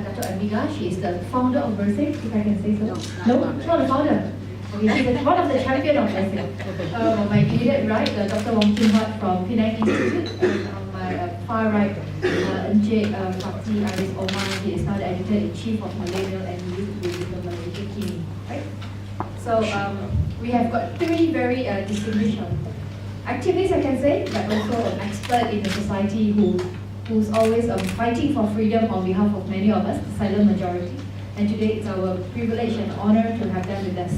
Dato Ambiga. She is the founder of Bersing, if I can say so. No, she's not the founder. Okay, she's one of the champion of Bersing. On my immediate right, Dr. Wong from Petaling Institute, and on my far right, Fathi, Aris, Omar. He is now the editor-in-chief of Malaysia and he used to be with the Malaysia team, right? So we have got three very distinguished activists, I can say, but also an expert in the society who's always fighting for freedom on behalf of many of us, the silent majority. And today it's our privilege and honor to have them with us.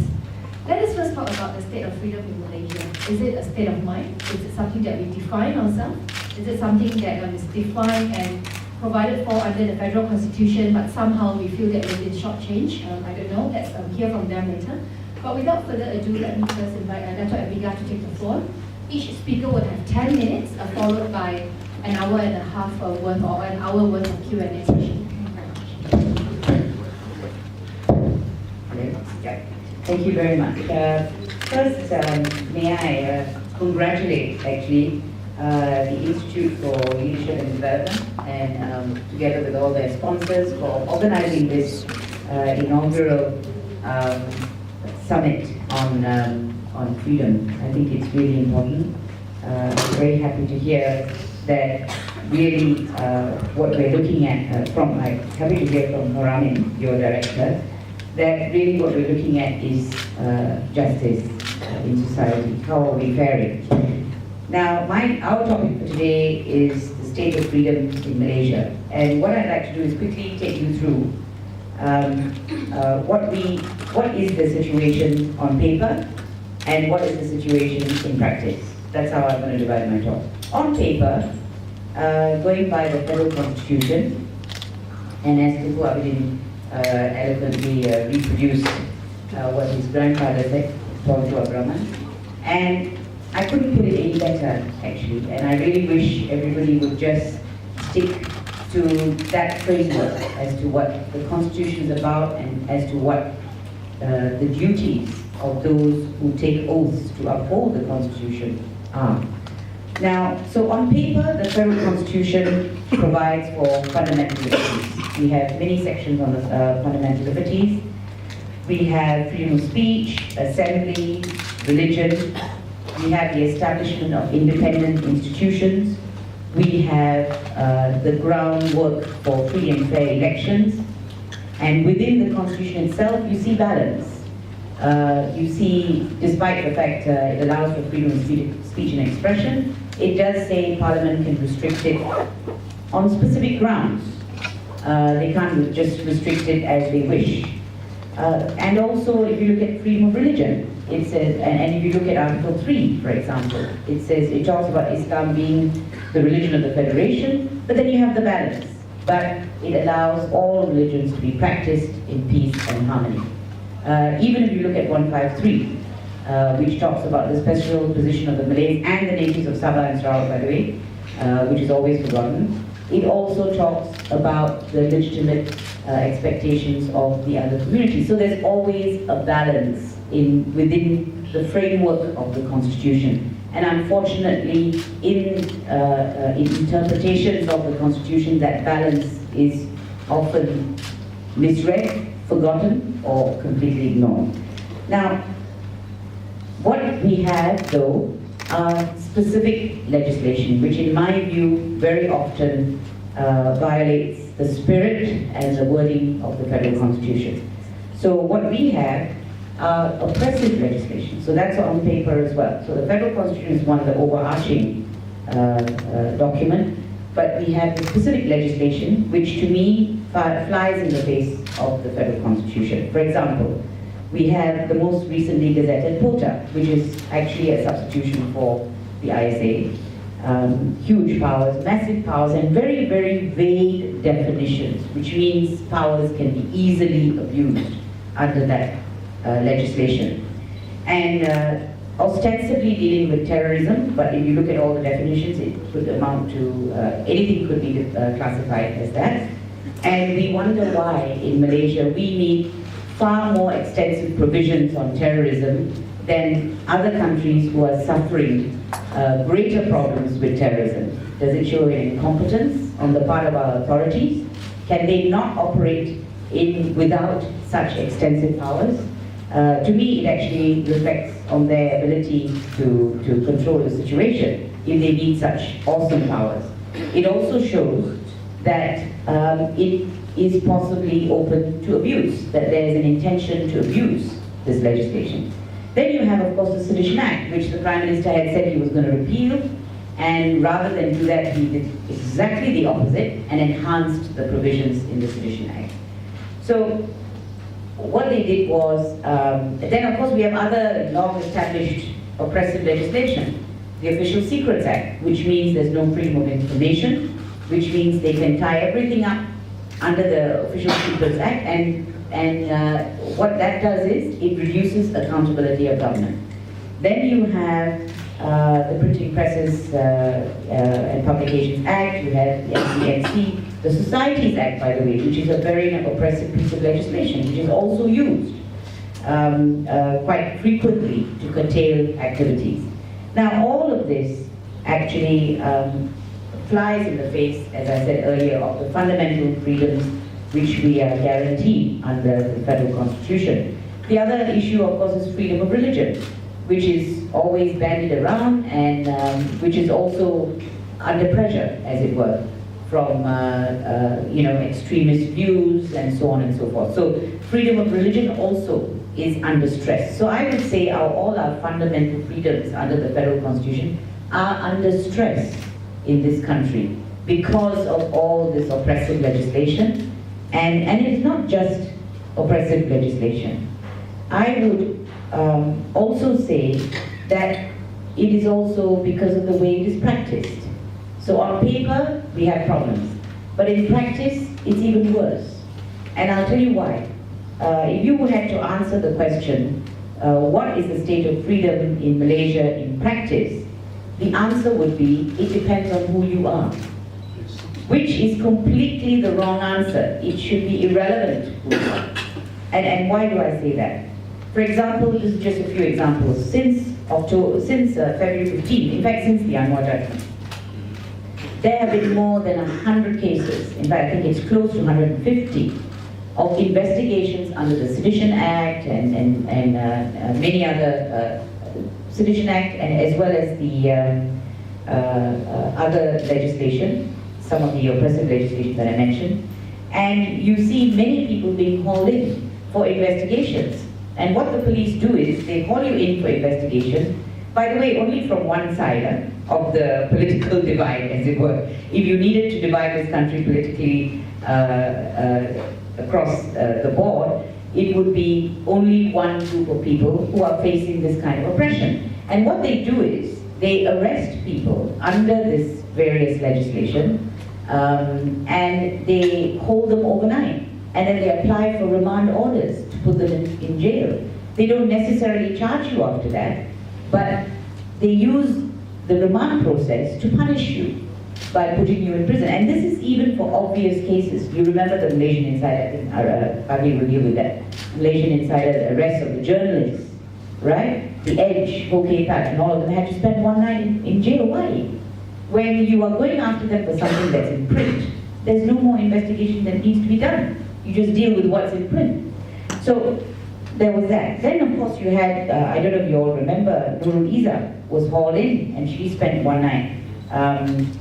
Let us first talk about the state of freedom in Malaysia. Is it a state of mind? Is it something that we define ourselves? Is it something that is defined and provided for under the federal constitution, but somehow we feel that we've been shortchanged? I don't know, let's hear from them later. But without further ado, let me first invite Dato Ambiga to take the floor. Each speaker would have 10 minutes, followed by an hour and a half worth or an hour worth of Q&A session. Thank you very much. First, may I congratulate actually the Institute for Leadership and Development and together with all their sponsors for organizing this inaugural summit on freedom. I think it's really important. I'm very happy to hear that really what we're looking at I'm happy to hear from Moramin, your director, that really what we're looking at is justice in society. How are we faring? Now, our topic for today is the state of freedom in Malaysia. And what I'd like to do is quickly take you through what is the situation on paper and what is the situation in practice. That's how I'm going to divide my talk. On paper, going by the federal constitution, and as Tupu Abidin eloquently reproduced what his grandfather said, Tuan Abraman, and I couldn't put it any better actually, and I really wish everybody would just stick to that framework as to what the Constitution is about and as to what the duties of those who take oaths to uphold the Constitution are. Now, so on paper, the Federal Constitution provides for fundamental liberties. We have many sections on the fundamental liberties. We have freedom of speech, assembly, religion. We have the establishment of independent institutions. We have the groundwork for free and fair elections. And within the Constitution itself, you see balance. You see, despite the fact it allows for freedom of speech and expression, it does say Parliament can restrict it on specific grounds. They can't just restrict it as they wish. And also, if you look at freedom of religion, it says, and if you look at Article 3, for example, it talks about Islam being the religion of the Federation, but then you have the balance. But it allows all religions to be practiced in peace and harmony. Even if you look at 153, which talks about the special position of the Malays and the natives of Sabah and Sarawak, by the way, which is always forgotten, it also talks about the legitimate expectations of the other communities. So there's always a balance within the framework of the Constitution. And unfortunately, in interpretations of the Constitution, that balance is often misread, forgotten, or completely ignored. Now, what we have, though, are specific legislation, which in my view very often violates the spirit and the wording of the Federal Constitution. So what we have are oppressive legislation. So that's on paper as well. So the Federal Constitution is one of the overarching document, but we have the specific legislation, which to me flies in the face of the Federal Constitution. For example, we have the most recently gazetted POTA, which is actually a substitution for the ISA. Huge powers, massive powers, and very, very vague definitions, which means powers can be easily abused under that legislation. And ostensibly dealing with terrorism, but if you look at all the definitions, it could amount to, anything could be classified as that. And we wonder why in Malaysia we need far more extensive provisions on terrorism than other countries who are suffering greater problems with terrorism. Does it show an incompetence on the part of our authorities? Can they not operate without such extensive powers? To me, it actually reflects on their ability to control the situation if they need such awesome powers. It also shows that it is possibly open to abuse, that there is an intention to abuse this legislation. Then you have, of course, the Sedition Act, which the Prime Minister had said he was going to repeal, and rather than do that, he did exactly the opposite and enhanced the provisions in the Sedition Act. So what they did was, then of course we have other long-established oppressive legislation. The Official Secrets Act, which means there's no freedom of information, which means they can tie everything up under the Official Secrets Act, and what that does is it reduces accountability of government. Then you have the Printing Presses and Publications Act, you have the MFS2015, the Societies Act, by the way, which is a very oppressive piece of legislation, which is also used quite frequently to curtail activities. Now, all of this actually flies in the face, as I said earlier, of the fundamental freedoms which we are guaranteed under the federal constitution. The other issue, of course, is freedom of religion, which is always bandied around and which is also under pressure, as it were, from extremist views and so on and so forth. So freedom of religion also is under stress. So I would say all our fundamental freedoms under the federal constitution are under stress in this country because of all this oppressive legislation. And it's not just oppressive legislation. I would also say that it is also because of the way it is practiced. So on paper, we have problems, but in practice, it's even worse. And I'll tell you why. If you had to answer the question, what is the state of freedom in Malaysia in practice, the answer would be, it depends on who you are. Which is completely the wrong answer. It should be irrelevant who you are. And why do I say that? For example, this is just a few examples. Since February 15, in fact since the Anwar judgment, there have been more than 100 cases, in fact I think it's close to 150, of investigations under the Sedition Act and many other Sedition Act, and as well as the other legislation, some of the oppressive legislation that I mentioned. And you see many people being called in for investigations. And what the police do is, they call you in for investigation, by the way, only from one side of the political divide, as it were. If you needed to divide this country politically across the board, it would be only one group of people who are facing this kind of oppression. And what they do is, they arrest people under this various legislation, and they hold them overnight. And then they apply for remand orders to put them in jail. They don't necessarily charge you after that, but they use the remand process to punish you by putting you in prison. And this is even for obvious cases. You remember the Malaysian Insider, Fathi will deal with that. Malaysian Insider, the arrest of the journalists, right? The Edge, Hokepat, and all of them had to spend one night in jail. Why? When you are going after them for something that's in print, there's no more investigation that needs to be done. You just deal with what's in print. So there was that. Then of course you had, I don't know if you all remember, Nurul Izzah was hauled in and she spent one night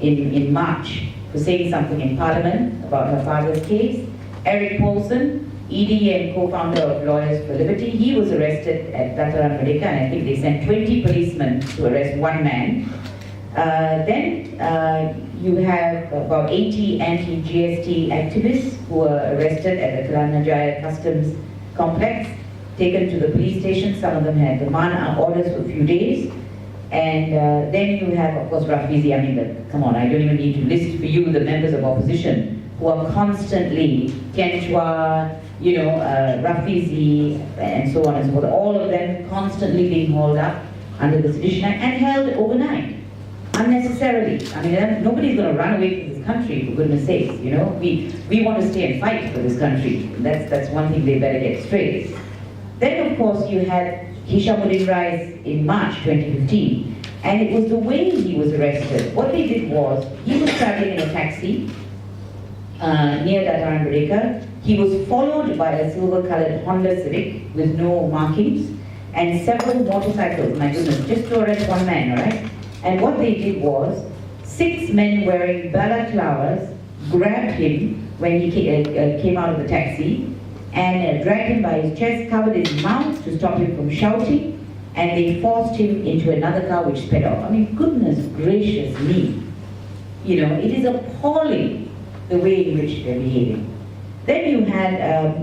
in March for saying something in Parliament about her father's case. Eric Paulson, ED and co-founder of Lawyers for Liberty, he was arrested at Dataran Merdeka, and I think they sent 20 policemen to arrest one man. Then you have about 80 anti-GST activists who were arrested at the Kelana Jaya Customs Complex, taken to the police station. Some of them had remand orders for a few days. And then you have, of course, Rafizi. I mean, come on, I don't even need to list for you the members of opposition who are constantly, Kenchua, Rafizi, and so on and so forth, all of them constantly being hauled up under the Sedition Act and held overnight. Unnecessarily. I mean, nobody's going to run away from this country, for goodness sakes, We want to stay and fight for this country. That's one thing they better get straight. Then, of course, you had Hishamuddin Rais in March 2015, and it was the way he was arrested. What they did was, he was traveling in a taxi, near Dato Ambiga. He was followed by a silver-colored Honda Civic with no markings and several motorcycles. My goodness, just to arrest one man, all right? And what they did was, 6 men wearing balaclavas grabbed him when he came out of the taxi and dragged him by his chest, covered his mouth to stop him from shouting, and they forced him into another car which sped off. I mean, goodness gracious me. You know, it is appalling the way in which they're behaving. Then you had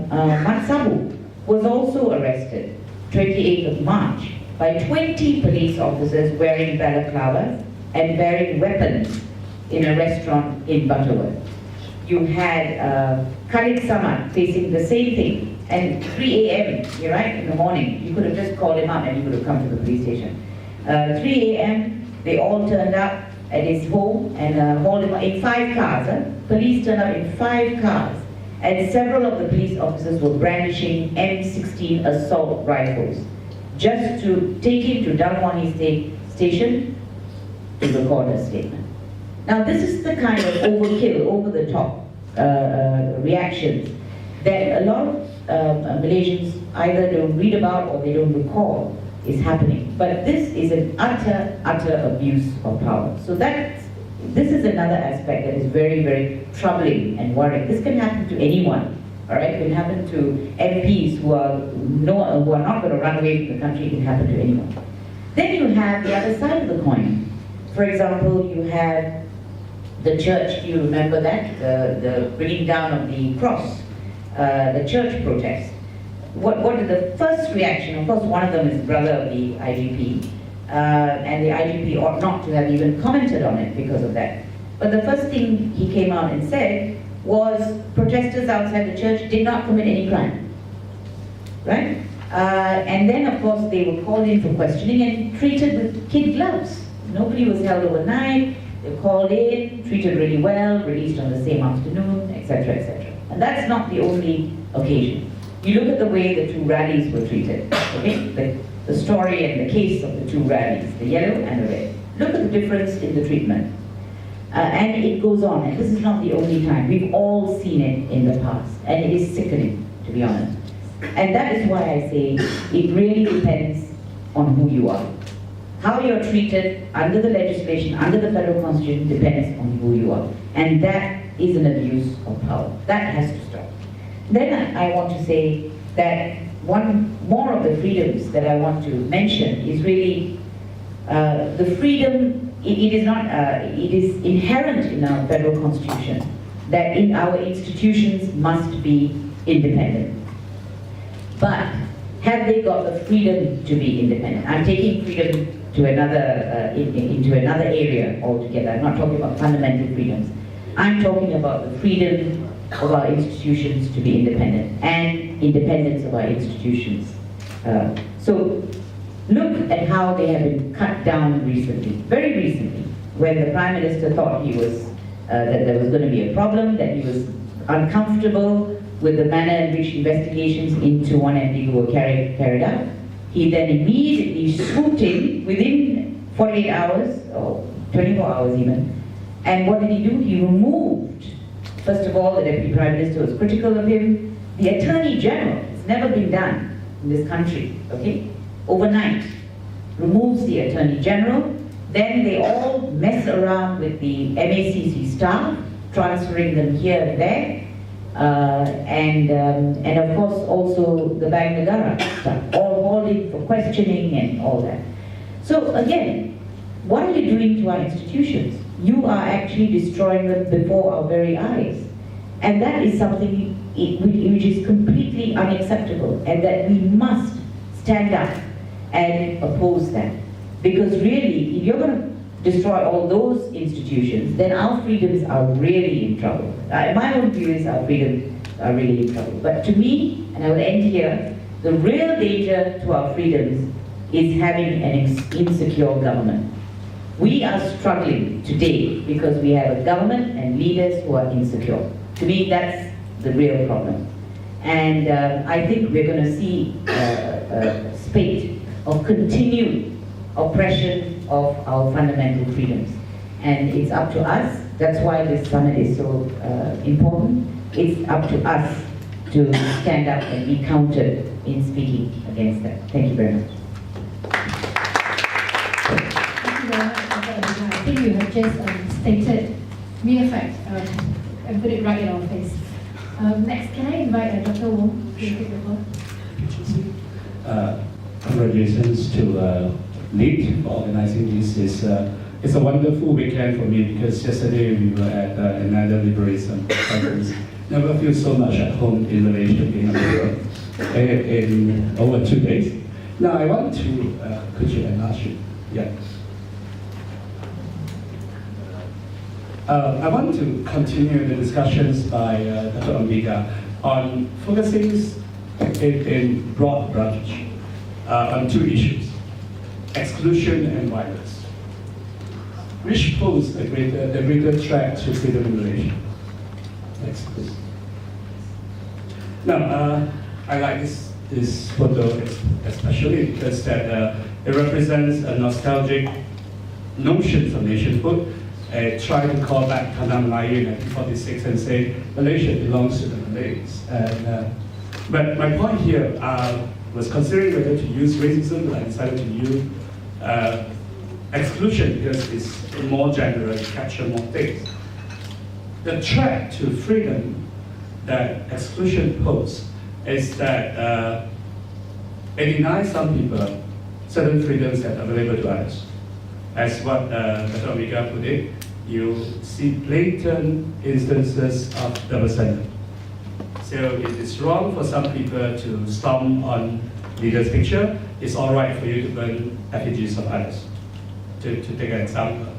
Matsabu was also arrested 28th of March by 20 police officers wearing balaclavas and bearing weapons in a restaurant in Butterworth. You had Khalid Samad facing the same thing, and 3 a.m., you're right, in the morning, you could have just called him up and he could have come to the police station. 3 a.m., they all turned up at his home and hauled him in 5 cars. Police turned up in 5 cars, and several of the police officers were brandishing M16 assault rifles just to take him to Dalwani station to record a statement. Now this is the kind of overkill, over-the-top reactions that a lot of Malaysians either don't read about or they don't recall is happening. But this is an utter abuse of power. So this is another aspect that is very, very troubling and worrying. This can happen to anyone, all right? It can happen to MPs who are not going to run away from the country. It can happen to anyone. Then you have the other side of the coin. For example, you have the church. Do you remember that? The bringing down of the cross, the church protest. What is the first reaction? Of course, one of them is brother of the IGP, and the IGP ought not to have even commented on it because of that. But the first thing he came out and said was protesters outside the church did not commit any crime, right? And then, of course, they were called in for questioning and treated with kid gloves. Nobody was held overnight. They were called in, treated really well, released on the same afternoon, etc., etc. And that's not the only occasion. You look at the way the 2 rallies were treated, okay? The story and the case of the 2 rallies, the yellow and the red. Look at the difference in the treatment. And it goes on, and this is not the only time. We've all seen it in the past, and it is sickening, to be honest. And that is why I say it really depends on who you are. How you're treated under the legislation, under the federal constitution, depends on who you are. And that is an abuse of power. That has to stop. Then I want to say that one more of the freedoms that I want to mention is really the freedom. It is inherent in our federal constitution that in our institutions must be independent. But have they got the freedom to be independent? I'm taking freedom to another into another area altogether. I'm not talking about fundamental freedoms. I'm talking about the freedom of our institutions to be independent and independence of our institutions. So look at how they have been cut down recently, very recently, when the Prime Minister thought he was, that there was going to be a problem, that he was uncomfortable with the manner in which investigations into one Ambiga were carried out. He then immediately swooped in within 48 hours, or 24 hours even, and what did he do? He removed, first of all, the Deputy Prime Minister was critical of him. The Attorney General, it's never been done in this country, okay? Overnight, removes the Attorney General. Then they all mess around with the MACC staff, transferring them here and there. And of course also the Bank Negara stuff, all holding for questioning and all that. So again, what are you doing to our institutions? You are actually destroying them before our very eyes. And that is something which is completely unacceptable, and that we must stand up and oppose that. Because really, if you're going to destroy all those institutions, then our freedoms are really in trouble. My own view is our freedoms are really in trouble. But to me, and I will end here, the real danger to our freedoms is having an insecure government. We are struggling today because we have a government and leaders who are insecure. To me, that's the real problem. And I think we're going to see a spate of continued oppression of our fundamental freedoms. And it's up to us That's why this summit is so important. It's up to us to stand up and be counted in speaking against that. Thank you very much. Thank you very much, Dr. Ambiga. I think you have just stated mere fact and put it right in our face. Next, can I invite Dr. Wong to take the floor? Congratulations to Lead for organizing this. It's a wonderful weekend for me because yesterday we were at another liberation conference. Never feel so much at home in Malaysia being a member in over 2 days. Now I want to, could you enlarge it? Yeah. I want to continue the discussions by Dr. Ambiga on focusing in broad brush on 2 issues, exclusion and violence, which pose a greater threat to freedom in Malaysia. Next, please. Now, I like this photo especially because that it represents a nostalgic notion of nationhood. Try to call back Tanah Melayu in 1946 and say Malaysia belongs to the Malays. But my point here was considering whether to use racism, but I decided to use exclusion because it's more general, it captures more things. The threat to freedom that exclusion poses is that it denies some people certain freedoms that are available to others. As what Dr. Ambiga put it, you see blatant instances of double standard. So it is wrong for some people to storm on leaders' picture. It's all right for you to burn effigies of others, to take an example.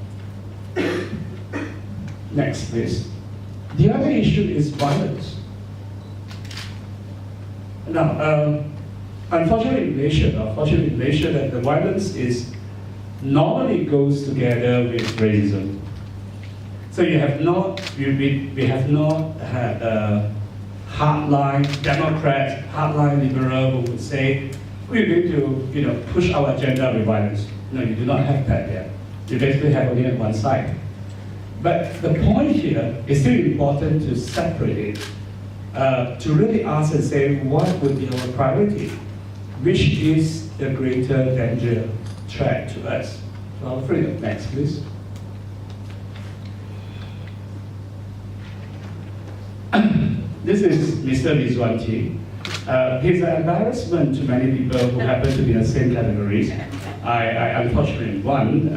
Next, please. The other issue is violence. Now, unfortunately in Malaysia, that the violence is normally goes together with racism. So we have not had a hardline Democrat, hardline liberal who would say we're going to push our agenda with violence. No, you do not have that yet. You basically have only on one side. But the point here is still important to separate it, to really ask and say what would be our priority, which is the greater danger threat to us, to our freedom. Next, please. This is Mr. Rizwanti. He's an embarrassment to many people who happen to be in the same categories. I unfortunately won.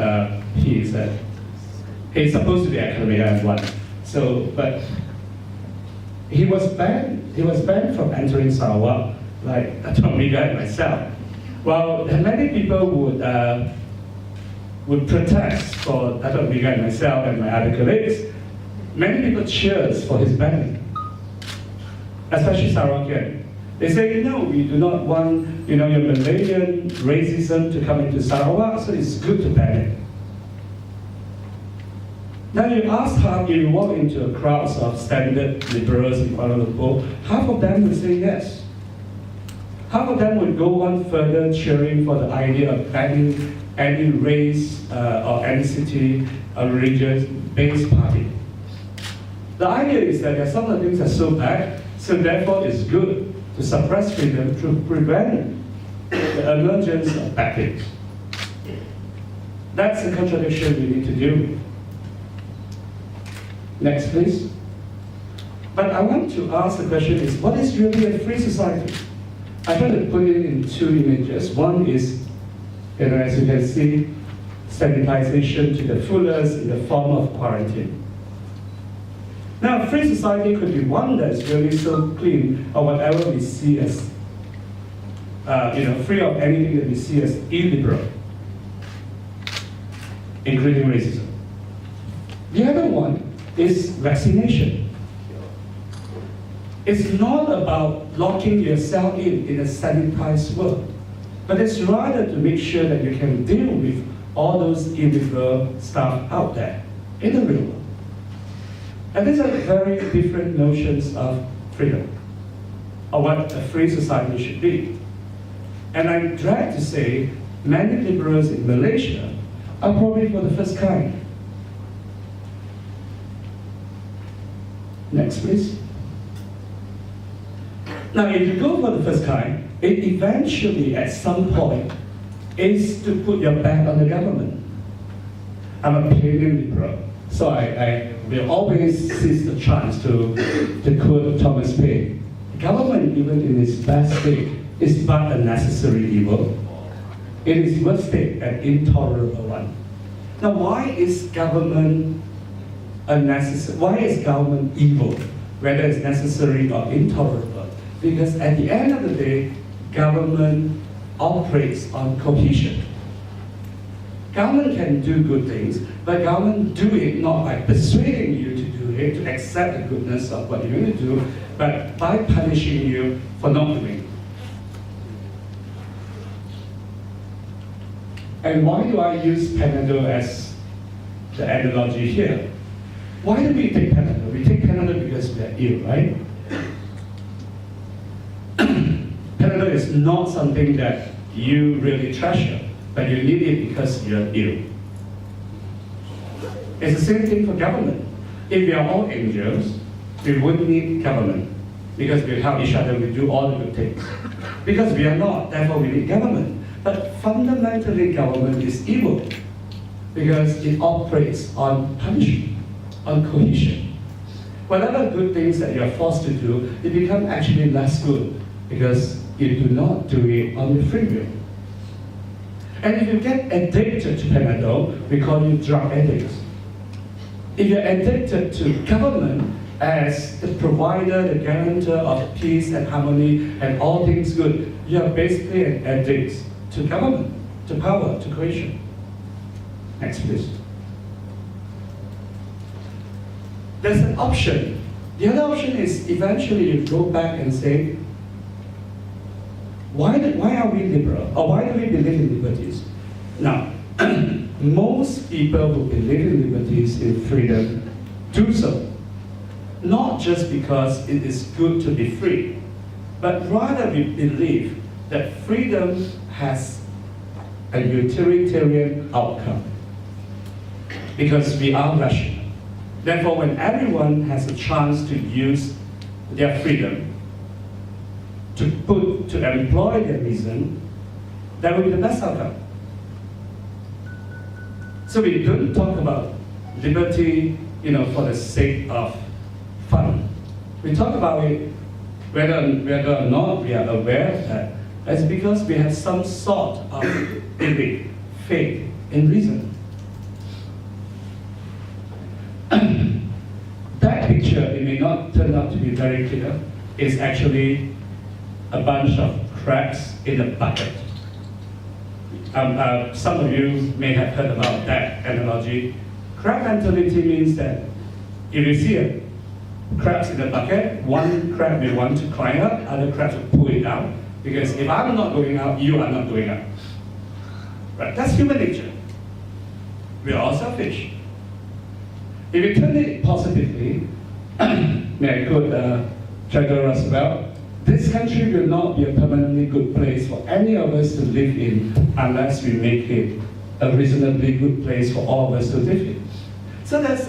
He's supposed to be academia and won. So, but he was banned. He was banned from entering Sarawak, like Dato Ambiga and myself. Well, many people would protest for Dato Ambiga and myself and my other colleagues. Many people cheers for his banning, especially Sarawakian. They say, no, we do not want your Malayan racism to come into Sarawak, so it's good to ban it. Now you ask how you walk into a crowd of standard liberals in Kuala Lumpur, half of them would say yes. Half of them would go on further cheering for the idea of banning any race or ethnicity or religious-based party. The idea is that some of the things are so bad, so therefore it's good to suppress freedom to prevent the emergence of bad things. That's the contradiction we need to deal with. Next, please. But I want to ask the question is, what is really a free society? I try to put it in 2 images. One is, as you can see, sanitization to the fullest in the form of quarantine. Now, a free society could be one that's really so clean, or whatever we see as, free of anything that we see as illiberal, including racism. The other one is vaccination. It's not about locking yourself in a sanitized world, but it's rather to make sure that you can deal with all those illegal stuff out there in the real world. And these are very different notions of freedom, or what a free society should be. And I'm glad to say many liberals in Malaysia are probably for the first kind. Next, please. Now, if you go for the first kind, it eventually, at some point, is to put your back on the government. I'm a Palin liberal, so I will always seize the chance to quote Thomas Paine. Government, even in its best state, is but a necessary evil. It is worst state, an intolerable one. Now, why is government why is government evil, whether it's necessary or intolerable? Because at the end of the day, government operates on cohesion. Government can do good things, but government do it not by persuading you to do it, to accept the goodness of what you're going to do, but by punishing you for not doing it. And why do I use Panadol as the analogy here? Why do we take Panadol? We take Panadol because we are ill, right? Panadol is not something that you really treasure, but you need it because you're ill. It's the same thing for government. If we are all angels, we wouldn't need government because we help each other, we do all the good things. Because we are not, therefore we need government. But fundamentally, government is evil because it operates on punishment, on cohesion. Whatever good things that you are forced to do, it becomes actually less good because you do not do it on your free will. And if you get addicted to Panadol, we call you drug addicts. If you're addicted to government as the provider, the guarantor of peace and harmony and all things good, you are basically an addict to government, to power, to cohesion. Next, please. There's an option. The other option is eventually you go back and say, why are we liberal? Or why do we believe in liberties? Now, most people who believe in liberties, in freedom, do so. Not just because it is good to be free, but rather we believe that freedom has a utilitarian outcome. Because we are rational. Therefore, when everyone has a chance to use their freedom, to employ their reason, that will be the best outcome. So we don't talk about liberty, for the sake of fun. We talk about it whether or not we are aware of that. It's because we have some sort of belief, faith in reason. That picture, it may not turn out to be very clear, is actually a bunch of crabs in a bucket. Some of you may have heard about that analogy. Crab mentality means that if you see a crabs in a bucket, one crab may want to climb up, other crabs will pull it down. Because if I'm not going up, you are not going up. Right? That's human nature. We are all selfish. If you turn it positively, may I quote Theodore Roosevelt, this country will not be a permanently good place for any of us to live in unless we make it a reasonably good place for all of us to live in. So there's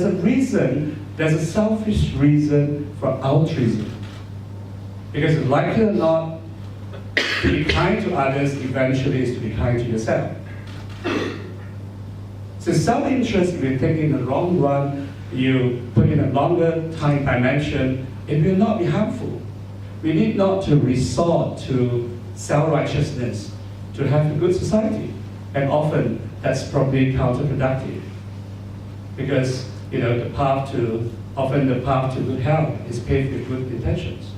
a reason, there's a selfish reason for altruism. Because like it or not, to be kind to others eventually is to be kind to yourself. So self-interest, if you take in the long run, you put in a longer time dimension, it will not be harmful. We need not to resort to self-righteousness to have a good society. And often that's probably counterproductive. Because the path to good health is paved with good intentions.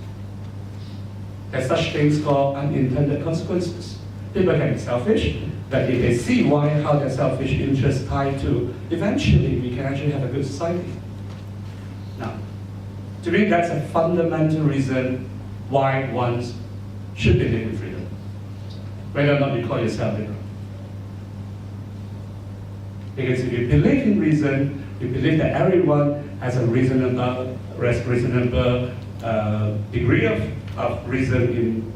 There's such things called unintended consequences. People can be selfish, but if they see how their selfish interests tie to, eventually we can actually have a good society. Now, to me, that's a fundamental reason why one should believe in freedom, whether or not you call yourself liberal. Because if you believe in reason, you believe that everyone has a reasonable degree of reason in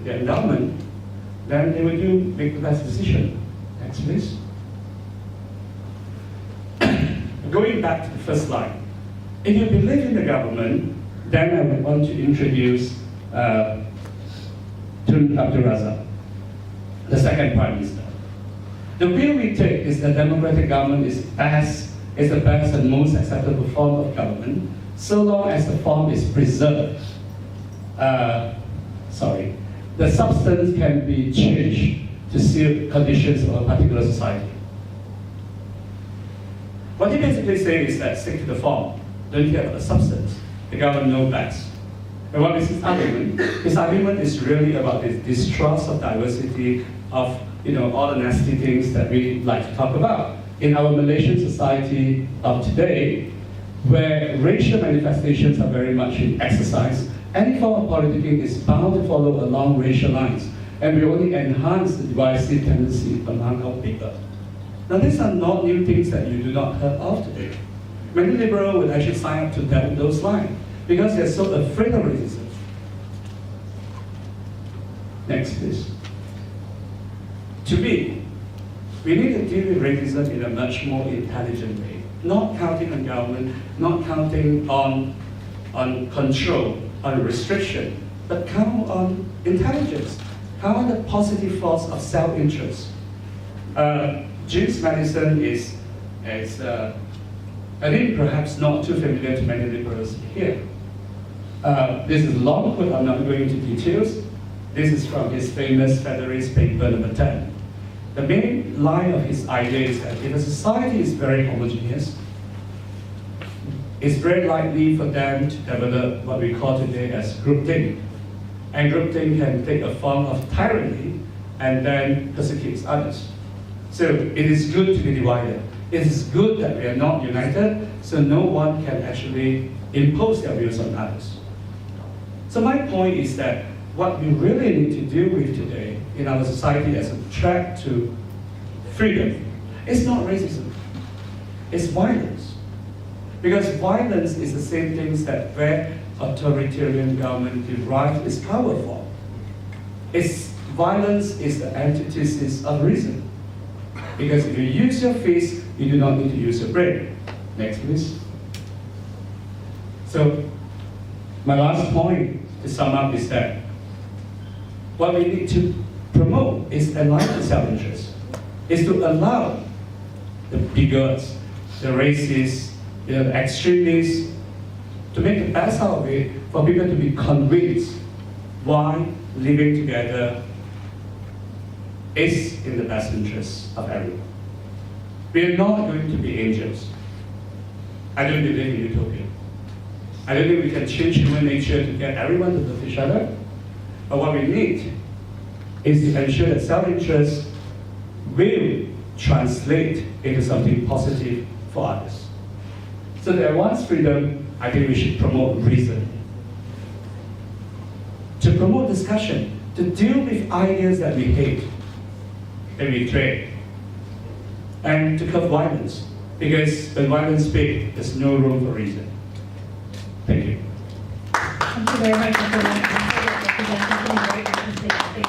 their endowment, then they will make the best decision. Next, please. Going back to the first slide, If you believe in the government, then I would want to introduce Tun Abdul Razak, the second Prime Minister. The view we take is that democratic government is the best and most acceptable form of government, so long as the form is preserved. The substance can be changed to suit conditions of a particular society. What he basically says is that stick to the form, don't care about the substance. The government knows best. And what is his argument? His argument is really about this distrust of diversity, of all the nasty things that we like to talk about. In our Malaysian society of today, where racial manifestations are very much in exercise, any form of politicking is bound to follow along racial lines, and we only enhance the divisive tendency among our people. Now, these are not new things that you do not hear of today. Many liberals would actually sign up to those lines because they're so afraid of racism. Next, please. To me, we need to deal with racism in a much more intelligent way. Not counting on government, not counting on control, on restriction, but count on intelligence, count on the positive force of self-interest. James Madison is a name perhaps not too familiar to many liberals here. This is a long quote, I'm not going into details. This is from his famous Federalist paper number 10. The main line of his idea is that if a society is very homogeneous, it's very likely for them to develop what we call today as groupthink. And groupthink can take a form of tyranny and then persecutes others. So it is good to be divided. It is good that we are not united, so no one can actually impose their views on others. So my point is that what we really need to deal with today in our society as a threat to freedom is not racism, it's violence. Because violence is the same things that where authoritarian government derives its power from. Violence is the antithesis of reason. Because if you use your fist, you do not need to use your brain. Next, please. So, my last point to sum up is that what we need to promote is enlightened self-interest. Is to allow the bigots, the racists, the extremists, to make the best out of it, for people to be convinced why living together is in the best interest of everyone. We are not going to be angels. I don't believe in utopia. I don't think we can change human nature to get everyone to love each other. But what we need is to ensure that self-interest will translate into something positive for others. So that once freedom, I think we should promote reason. To promote discussion, to deal with ideas that we hate and we dread. And to curb violence, because when violence speaks, there's no room for reason. Thank you. Thank you very much, Dr. Wong. Representation is very interesting.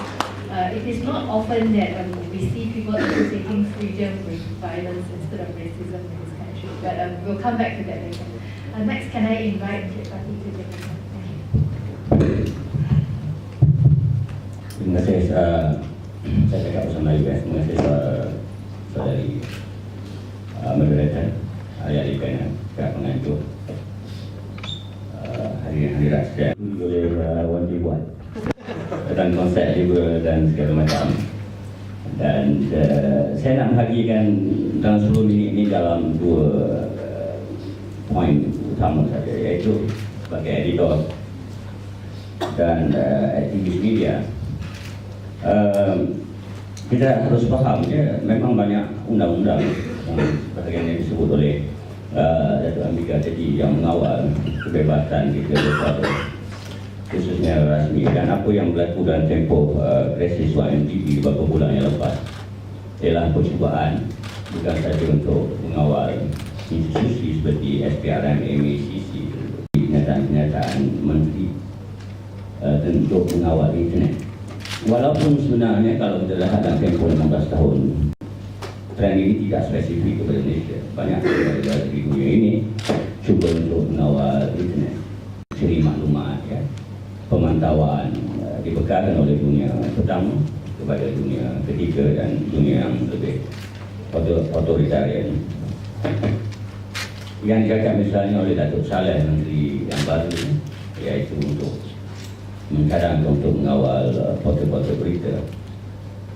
I think it is not often that we see people associating freedom with violence instead of racism in this country. But we'll come back to that later. Next, can I invite Fathi to take the floor? Thank you. Terima kasih. Saya cakap bersama US. Terima kasih saudari Moderator, adik-adik pihak penganjur. Hari rasa oleh Wong buat tentang konsep juga dan segala macam. Dan saya nak bahagikan dalam 10 minit ini dalam 2 poin utama saja, iaitu sebagai editor dan aktivis media. Kita harus faham memang banyak undang-undang yang disebut oleh Dato Ambiga tadi yang mengawal kebebasan kita bersatu, khususnya rasmi, dan apa yang berlaku dalam tempoh krisis YMTB beberapa bulan yang lepas ialah percubaan bukan sahaja untuk mengawal institusi seperti SPRM, MACC, kenyataan-kenyataan menteri untuk mengawal internet. Walaupun sebenarnya kalau kita lihat dalam tempoh 16 tahun, trend ini tidak spesifik kepada Malaysia. Banyak dari dunia ini cuba untuk mengawal internet, seri maklumat, ya, pemantauan dibekalkan oleh dunia pertama kepada dunia ketiga dan dunia yang lebih otoritarian. Yang dikatakan misalnya oleh Dato Saleh, Menteri yang baru, iaitu untuk mencadangkan untuk mengawal portal-portal berita.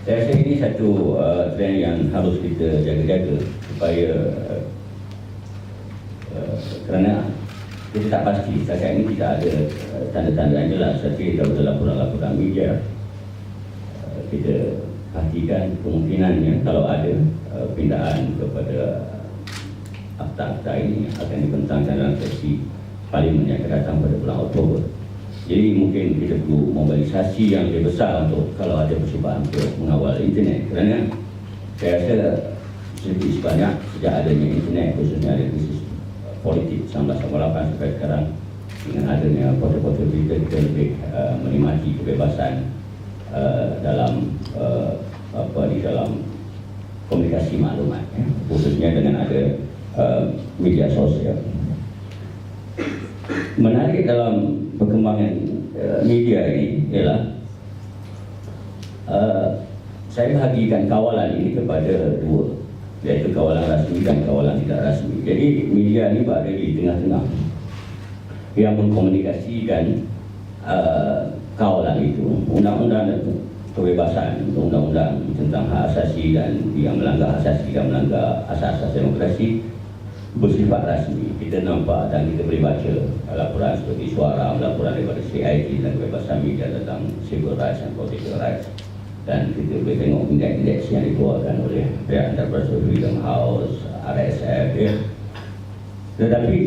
Saya rasa ini satu trend yang harus kita jaga-jaga supaya kerana kita tak pasti setakat ini tidak ada tanda-tanda yang jelas. Tapi dalam laporan-laporan media kita pastikan kemungkinannya kalau ada pindaan kepada akta-akta ini akan dibentangkan dalam sesi Parlimen yang akan datang pada bulan Oktober. Jadi mungkin kita perlu mobilisasi yang lebih besar untuk kalau ada percubaan untuk mengawal internet. Kerana saya rasa sedikit sebanyak sejak adanya internet, khususnya dari krisis politik 1998 sampai sekarang, dengan adanya portal-portal berita, kita lebih menikmati kebebasan dalam di dalam komunikasi maklumat, ya, khususnya dengan ada media sosial. Menarik dalam perkembangan media ini ialah saya bahagikan kawalan ini kepada dua, iaitu kawalan rasmi dan kawalan tidak rasmi. Jadi media ini berada di tengah-tengah yang mengkomunikasikan kawalan itu, undang-undang kebebasan, undang-undang tentang hak asasi dan yang melanggar hak asasi dan melanggar asas-asas demokrasi bersifat rasmi. Kita nampak dan kita boleh baca laporan seperti Suara, laporan daripada CIT dan kebebasan media tentang civil rights dan political rights, dan kita boleh tengok indeks-indeks yang dikeluarkan oleh pihak Enterprise Freedom House, RSF, ya. Tetapi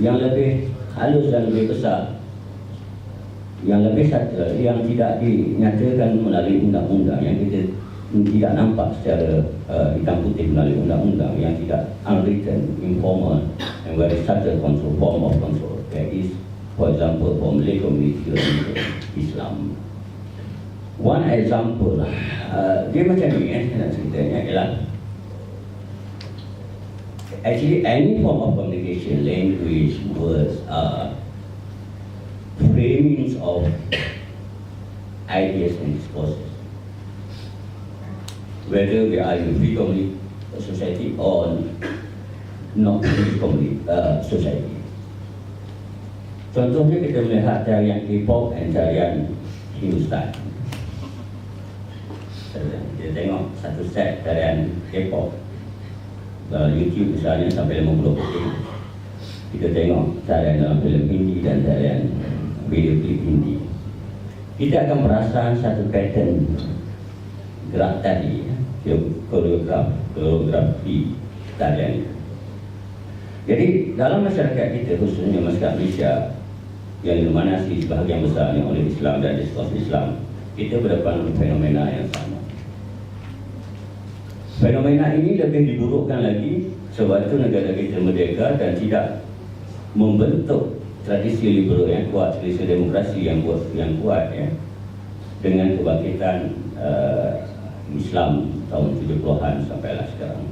yang lebih halus dan lebih besar, yang lebih subtle, yang tidak dinyatakan melalui undang-undang, yang kita tidak nampak secara hitam putih melalui undang-undang, yang tidak unwritten, informal, and very subtle control, form of control. That is, for example, for Malay community Islam. One example, dia macam ni, nak ceritanya ialah actually any form of communication, language, words, framings of ideas and discourses, whether we are in free community society or not free community society. Contohnya kita melihat tarian K-pop dan tarian Hindustan. Kita tengok satu set tarian K-pop dalam YouTube misalnya sampai 50 detik. Kita tengok tarian dalam filem Hindi dan tarian video klip Hindi. Kita akan perasan satu pattern gerak tadi, koreografi tarian itu. Jadi dalam masyarakat kita, khususnya masyarakat Malaysia yang didominasi sebahagian besarnya oleh Islam dan diskurs Islam, kita berdepan fenomena yang sama. Fenomena ini lebih diburukkan lagi sebab itu negara kita merdeka dan tidak membentuk tradisi liberal yang kuat, tradisi demokrasi yang kuat, ya, dengan kebangkitan Islam tahun 70-an sampailah sekarang.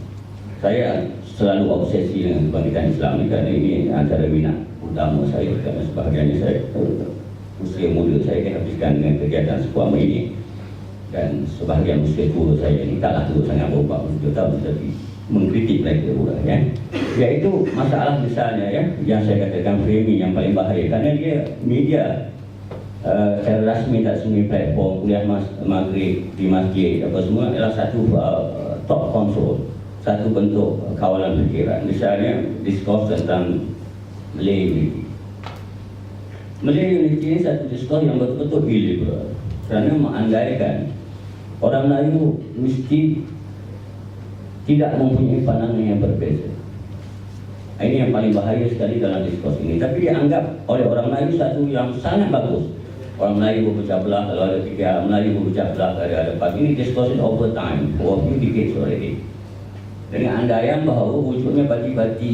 Saya selalu obsesi dengan kebangkitan Islam ini kerana ini antara minat utama saya, kerana sebahagiannya saya usia muda saya dihabiskan dengan kegiatan sekuama ini, dan sebahagian usia tua saya ini taklah tua sangat, 47 tahun, tetapi mengkritik mereka pula, ya. Iaitu masalah misalnya, ya, yang saya katakan framing yang paling bahaya, kerana dia media secara rasmi tak semua platform kuliah maghrib di masjid apa semua adalah satu top control, satu bentuk kawalan fikiran. Misalnya diskurs tentang Malay Unity. Malay Unity ini satu diskurs yang betul-betul illiberal kerana mengandaikan orang Melayu mesti tidak mempunyai pandangan yang berbeza. Ini yang paling bahaya sekali dalam diskurs ini. Tapi dianggap oleh orang Melayu satu yang sangat bagus. Orang Melayu berpecah belah, kalau ada tiga Melayu berpecah belah, ada lepas. Ini discussion over time, for a few decades already. Dengan andaian bahawa wujudnya parti-parti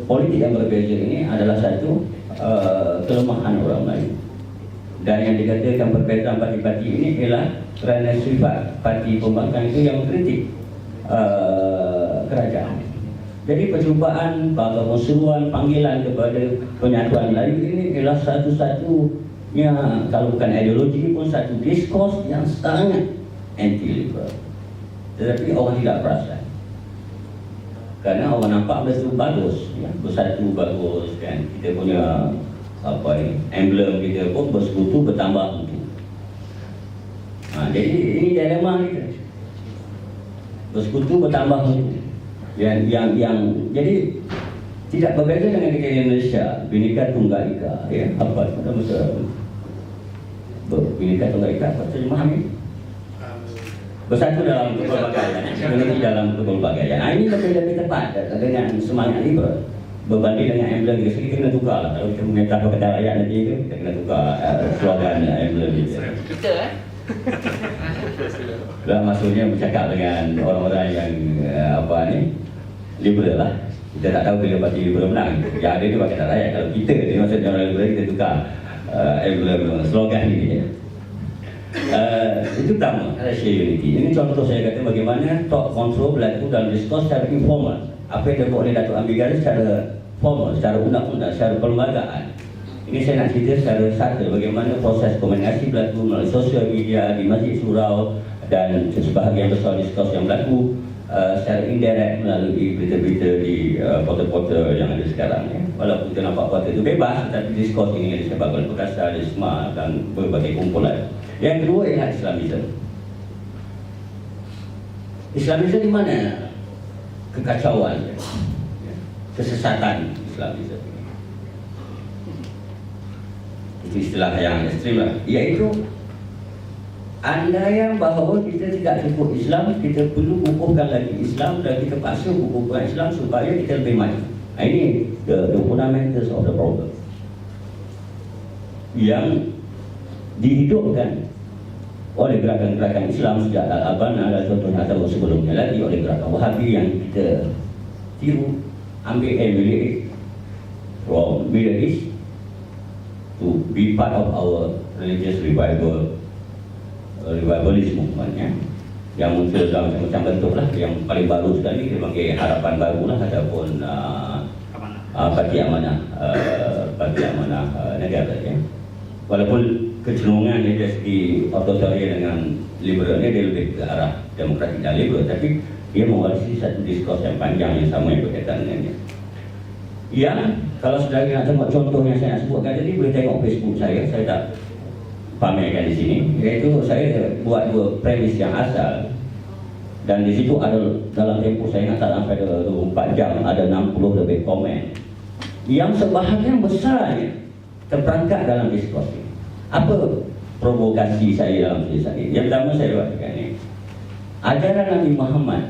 politik yang berbeza ini adalah satu kelemahan orang Melayu. Dan yang dikatakan perbezaan parti-parti ini ialah kerana sifat parti pembangkang itu yang mengkritik kerajaan. Jadi percubaan atau seruan panggilan kepada penyatuan Melayu ini adalah satu-satunya, kalau bukan ideologi pun satu diskurs yang sangat anti-liberal. Tetapi orang tidak perasan. Karena orang nampak bersatu bagus, ya, bersatu bagus kan. Kita punya emblem kita pun bersekutu bertambah mutu. Jadi ini dilema kita. Bersekutu bertambah mutu. Yang jadi tidak berbeza dengan kita di Malaysia, Bhinneka Tunggal Ika, ya, apa masa Bhinneka Tunggal Ika apa terjemahan ini? Bersatu dalam kepelbagaian, unity dalam kepelbagaian. Ini lebih tepat dengan semangat liberal berbanding dengan emblem kita. Kita kena tukar lah. Kalau kita mengetah kata rakyat nanti itu, kita kena tukar slogan emblem kita. Kita Dan maksudnya bercakap dengan orang-orang yang liberal lah. Kita tak tahu bila parti liberal menang. Yang ada itu pakai kata rakyat. Kalau kita ni maksudnya orang liberal, kita tukar emblem slogan ini. Itu pertama, ada share unity. Ini contoh saya kata bagaimana talk control berlaku dalam diskurs secara informal. Apa yang dibuat oleh Dato Ambiga secara formal, secara undang-undang, secara perlembagaan. Ini saya nak cerita secara satu bagaimana proses komunikasi berlaku melalui sosial media, di masjid surau dan sebahagian besar diskurs yang berlaku secara indirect melalui berita-berita di portal-portal yang ada sekarang. Ya. Walaupun kita nampak portal itu bebas, tetapi diskurs ini ada sebab oleh Perkasa, ada SMA dan berbagai kumpulan. Yang kedua ialah Islamism. Islamism di mana? Kekacauan, kesesatan Islamism. Itu istilah yang ekstrim lah. Iaitu andaian bahawa kita tidak cukup Islam, kita perlu kukuhkan lagi Islam dan kita paksa kukuhkan Islam supaya kita lebih maju. Ini the fundamentals of the problem yang dihidupkan oleh gerakan-gerakan Islam sejak Al-Abanah dan contohnya atau sebelumnya lagi oleh gerakan Wahabi yang kita tiru, ambil emulate from Middle East to be part of our religious revivalist movement, ya. Yang muncul dalam macam bentuk lah, yang paling baru sekali dia panggil harapan baru lah ataupun Fathi amanah negara, ya. Walaupun kecenderungan dia dari segi otoritarian dengan liberalnya dia lebih ke arah demokratik dan liberal, tapi dia mewarisi satu diskurs yang panjang yang sama yang berkaitan dengannya. Yang kalau saudara nak tengok contoh yang saya nak sebutkan tadi, boleh tengok Facebook saya tak pamerkan di sini. Iaitu saya buat dua premis yang asal dan di situ ada dalam tempoh saya nak tak sampai 24 jam ada 60 lebih komen yang sebahagian besarnya terperangkap dalam diskurs ini. Apa provokasi saya dalam tulisan ini? Yang pertama saya katakan ini, ajaran Nabi Muhammad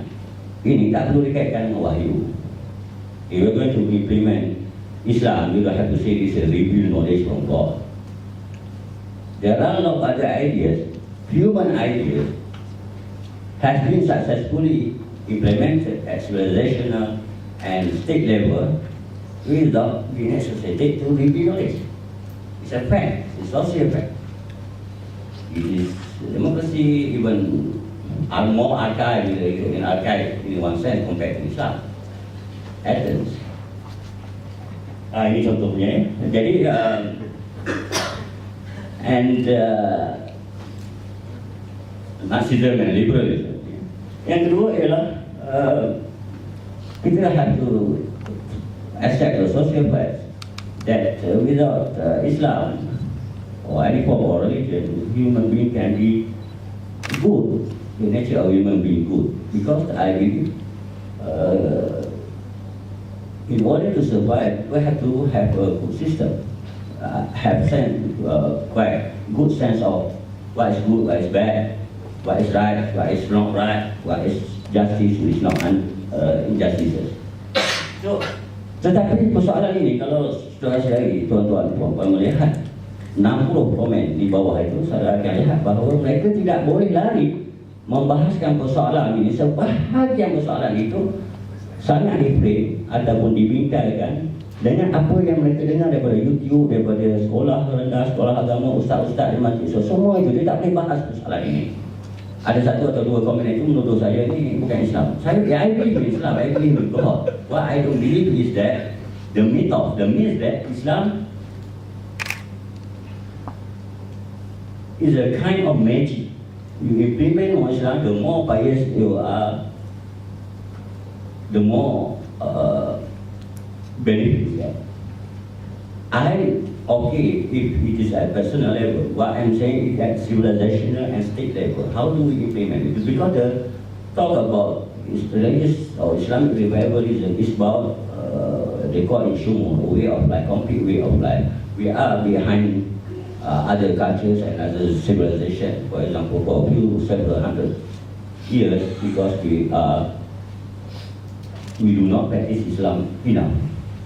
ini tak perlu dikaitkan dengan wahyu. If you're going to implement Islam, you don't have to say this is revealed knowledge from God. There are a lot of other ideas, human ideas, has been successfully implemented at civilizational and state level without being associated to reveal knowledge. It's a fact. It's also a fact. It is democracy even more archaic in one sense compared to Islam. Athens. Ini contohnya. Jadi Marxism and liberalism. Yang kedua ialah kita have to accept the social facts that without Islam or any form of religion, human being can be good. The nature of human being good, because I believe in order to survive, we have to have a good system, have quite good sense of what is good, what is bad, what is right, what is not right, what is justice, what is not injustices. So, tetapi persoalan ini kalau saudara-saudari, tuan-tuan, puan-puan melihat 60 komen di bawah itu, saudara akan lihat bahawa mereka tidak boleh lari membahaskan persoalan ini. Sebahagian persoalan itu sangat diframe ataupun dibingkaikan dengan apa yang mereka dengar daripada YouTube, daripada sekolah rendah, sekolah agama, ustaz-ustaz di masjid. So, semua itu dia tak boleh bahas persoalan ini. ada satu atau dua komen itu menuduh saya ini bukan Islam. Saya, I believe in Islam, I believe in God. What I don't believe is that the myth that Islam is a kind of magic. You implement on Islam, the more pious you are, the more benefit you get. Okay, if it is at personal level, what I'm saying is at civilizational and state level, how do we implement it? Because the talk about religious or Islamic revivalism is about, they call it shumul, a way of life, complete way of life. We are behind other cultures and other civilizations, for example, for a few several hundred years, because we do not practice Islam enough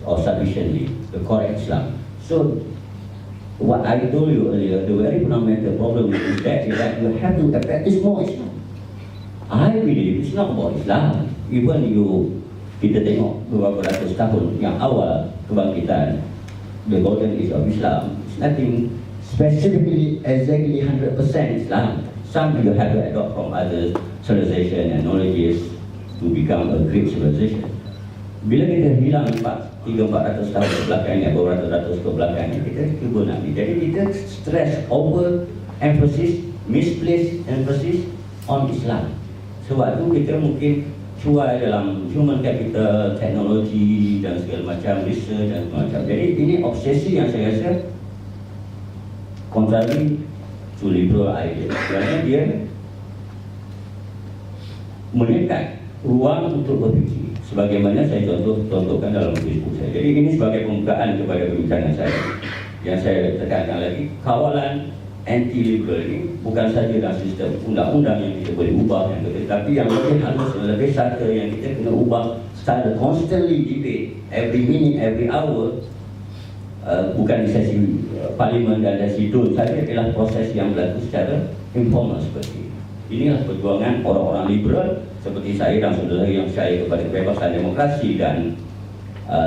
or sufficiently, the correct Islam. So, what I told you earlier, the very fundamental problem is that you have to practice more Islam. I believe it's not about Islam. Even kita tengok beberapa ratus tahun yang awal kebangkitan, the golden age of Islam, it's nothing specifically exactly 100% Islam. Some you have to adopt from other civilization and knowledges to become a great civilization. Bila kita hilang 300-400 tahun ke belakang, beberapa ratus ke belakang, kita cuba nak. Jadi kita stress over emphasis, misplaced emphasis on Islam. Sebab tu kita mungkin cuai dalam human capital, teknologi dan segala macam, research dan segala macam. Jadi ini obsesi yang saya rasa contrary to liberal idea. Kerana dia menyekat ruang untuk berfikir. Sebagaimana saya contohkan dalam buku saya. Jadi ini sebagai pembukaan kepada perbincangan saya. Yang saya tekankan lagi, kawalan anti-liberal ini bukan saja dalam sistem undang-undang yang kita boleh ubah, tapi yang lebih halus, lebih subtle yang kita kena ubah secara constantly debate, every minute, every hour. Bukan di sesi parlimen dan sesi DUN saja, adalah proses yang berlaku secara informal seperti ini. Inilah perjuangan orang-orang liberal seperti saya dan saudara yang saya kepada kebebasan demokrasi dan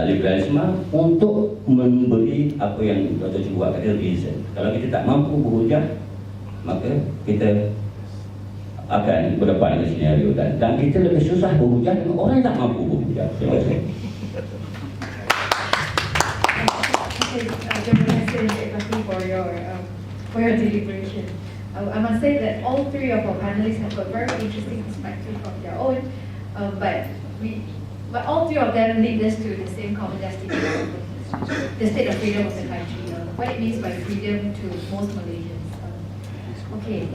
liberalisme untuk memberi apa yang Dato buat kata reason. Kalau kita tak mampu berhujah, maka kita akan berdepan dengan senario dan kita lebih susah berhujah dengan orang yang tak mampu berhujah. Terima kasih. Terima kasih Fathi for your deliberation. I must say that all three of our panelists have got very interesting perspectives of their own, but all three of them lead us to the same common destiny, the state of freedom of the country. What it means by freedom to most Malaysians. Okay,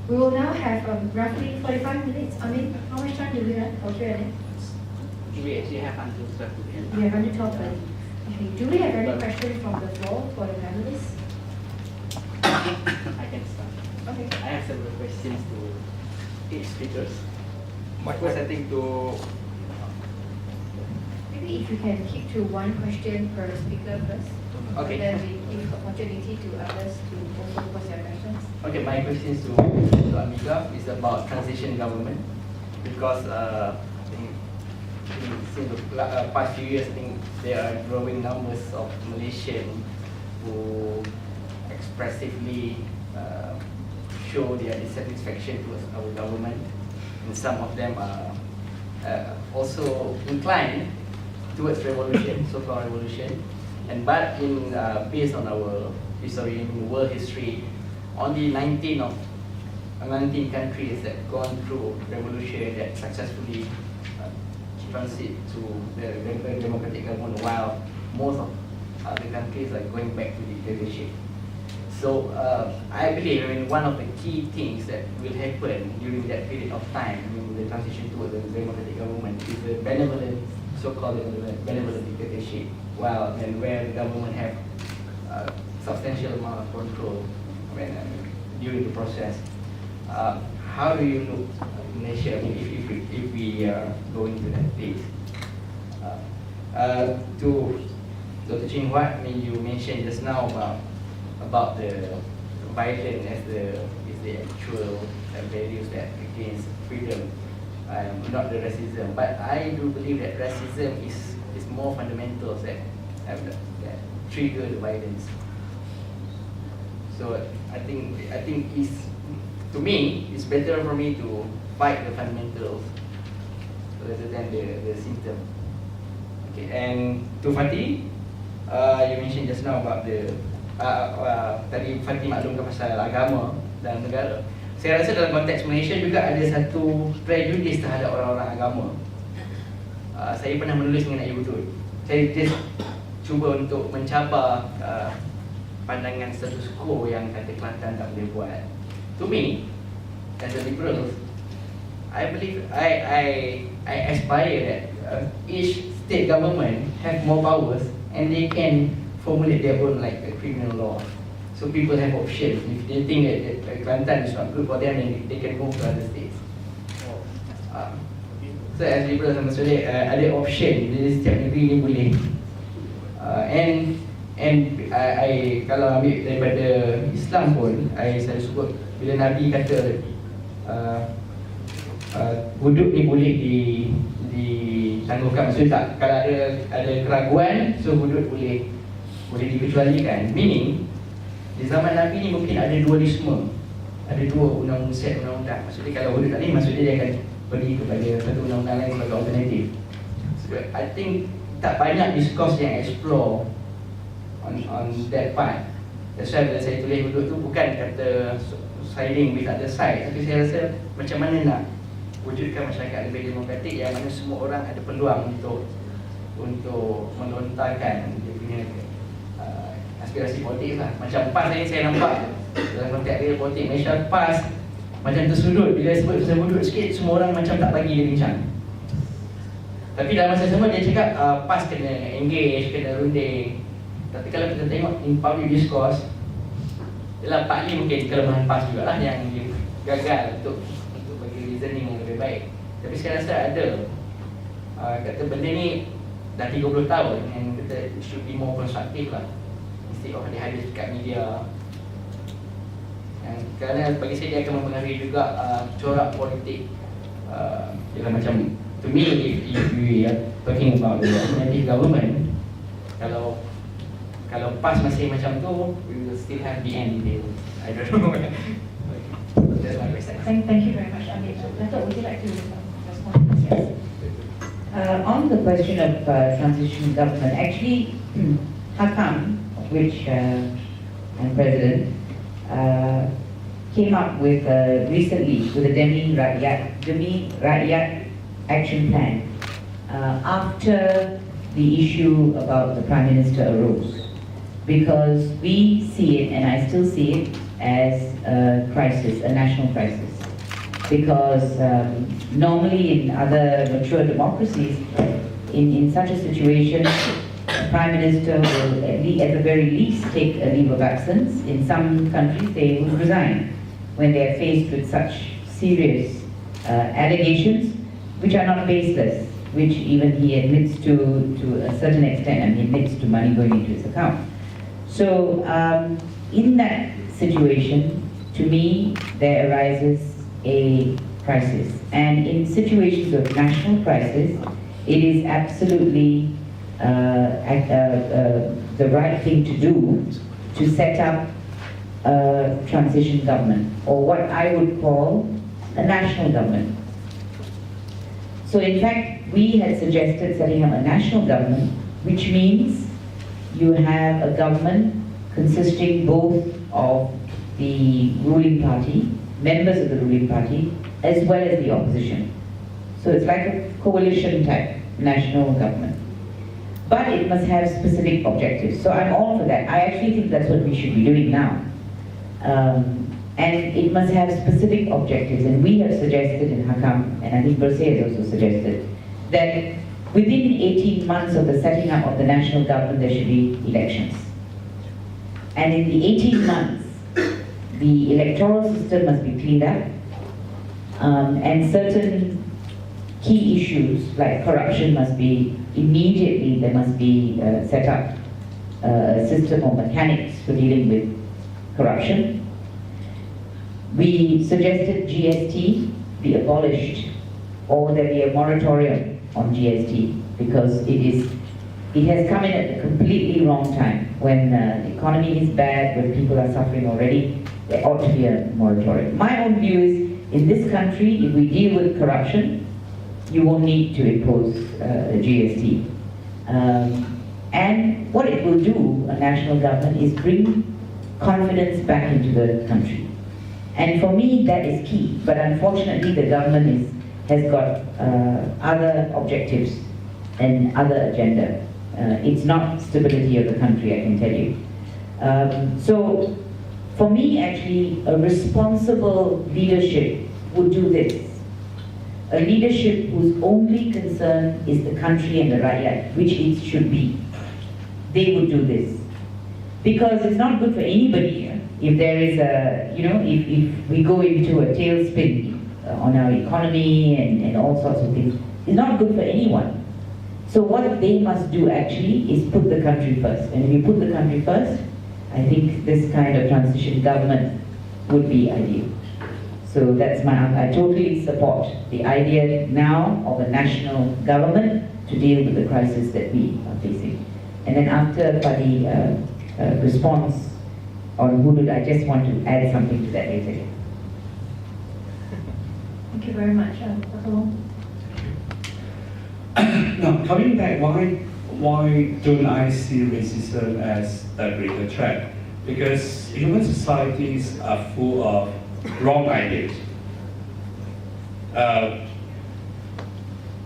we will now have roughly 45 minutes. I mean, how much time do we have for Q&A? We actually have until 12 p.m. We have until 12 p.m. Okay, do we have any questions from the floor for the panelists? I can start. Okay. I have several questions to each speakers. First, I think to maybe if you can keep to one question per speaker first. Okay. Then we give opportunity to others to also pose their questions. okay, my questions to Ambiga is about transition government because I think in the past few years, I think there are growing numbers of Malaysians who expressively show their dissatisfaction towards our government, and some of them are also inclined towards revolution, so-called revolution. And but in based on our history, in world history, only 19 countries that gone through revolution that successfully transit to the democratic government, while most of the countries are going back to dictatorship. So I believe one of the key things that will happen during that period of time, the transition towards the democratic government, is the benevolent, so-called benevolent dictatorship, where the government have substantial amount of control during the process. How do you look at Malaysia if we are going to that phase? To Dr. Huat, you mentioned just now about the violence as the actual values that against freedom, not the racism. But I do believe that racism is more fundamental that trigger the violence. So I think to me, it's better for me to fight the fundamentals rather than the symptom. Okay, and to Fathi, you mentioned just now about the tadi Fathi maklumkan pasal agama dalam negara. Saya rasa dalam konteks Malaysia juga ada satu prejudice terhadap orang-orang agama. Saya pernah menulis mengenai betul. Saya just cuba untuk mencabar pandangan status quo yang kata Kelantan tak boleh buat. To me, as a liberal, I believe I aspire that each state government have more powers and they can formulate their own like a criminal law. So people have options. If they think that Kelantan is not good for them, then they can move to other states. So as liberal sama sekali ada option. Jadi setiap negeri ni boleh. And I kalau ambil daripada Islam pun, I selalu sebut bila Nabi kata hudud ni boleh ditangguhkan, maksudnya tak, kalau ada keraguan, so hudud boleh dikecualikan. Meaning di zaman Nabi ni mungkin ada dualisme, ada dua set undang-undang. Maksudnya kalau hudud tak ni, maksudnya dia akan pergi kepada satu undang-undang lain sebagai alternatif. So I think tak banyak discourse yang explore on that part. That's why bila saya tulis hudud tu bukan kata siding with other side, tapi saya rasa macam mana nak wujudkan masyarakat lebih demokratik yang mana semua orang ada peluang untuk melontarkan dia punya aspirasi politik lah. Macam PAS ni saya nampak dalam konteks real politik Malaysia, PAS macam tersudut. Bila sebut tersudut sikit, semua orang macam tak bagi dia bincang. Tapi dalam masa sama dia cakap PAS kena engage, kena runding. Tapi kalau kita tengok in public discourse, ialah partly mungkin kelemahan PAS jugalah yang dia gagal untuk bagi reasoning yang lebih baik. Tapi saya rasa ada kata benda ni dah 30 tahun and kita should be more constructive lah, instead of dia habis dekat media. Kerana bagi saya dia akan mempengaruhi juga corak politik. Ialah macam, to me, if we are talking about the alternative government, kalau PAS masih macam tu, we will still have the end deal. I don't know. That's my question. Thank you very much, Ambiga. Dato, would you like to respond? Yes. On the question of transition government, actually, Hakam, which I'm president, came up with recently with a Demi Rakyat action plan after the issue about the Prime Minister arose, because we see it, and I still see it, as a crisis, a national crisis. Because normally in other mature democracies, in such a situation, the Prime Minister will at the very least take a leave of absence. In some countries, they will resign when they are faced with such serious allegations, which are not baseless, which even he admits to a certain extent, and he admits to money going into his account. So in that situation, to me, there arises a crisis. And in situations of national crisis, it is absolutely the right thing to do to set up a transition government, or what I would call a national government. So in fact, we had suggested setting up a national government, which means you have a government consisting both of the ruling party, members of the ruling party, as well as the opposition. So it's like a coalition type national government. But it must have specific objectives. So I'm all for that. I actually think that's what we should be doing now. And it must have specific objectives. And we have suggested in Hakam, and I think Berse has also suggested, that within 18 months of the setting up of the national government, there should be elections. And in the 18 months, the electoral system must be cleaned up, and certain key issues like corruption must be immediately, there must be set up a system or mechanics for dealing with corruption. We suggested GST be abolished, or there be a moratorium on GST, because it has come in at a completely wrong time, when the economy is bad, when people are suffering already, there ought to be a moratorium. My own view is, in this country, if we deal with corruption, you won't need to impose a GST. And what it will do, a national government, is bring confidence back into the country. And for me, that is key. But unfortunately, the government has got other objectives and other agenda. It's not stability of the country, I can tell you. So, for me, actually, a responsible leadership would do this. A leadership whose only concern is the country and the rakyat, which it should be. They would do this. Because it's not good for anybody if there is a, if we go into a tailspin on our economy and all sorts of things. It's not good for anyone. So what they must do actually is put the country first. And if you put the country first, I think this kind of transition government would be ideal. So that's I totally support the idea now of a national government to deal with the crisis that we are facing. And then after Fathi response on hudud, I just want to add something to that later. Thank you very much, Dr. Wong. Now, coming back, why don't I see racism as a greater threat? Because human societies are full of wrong ideas.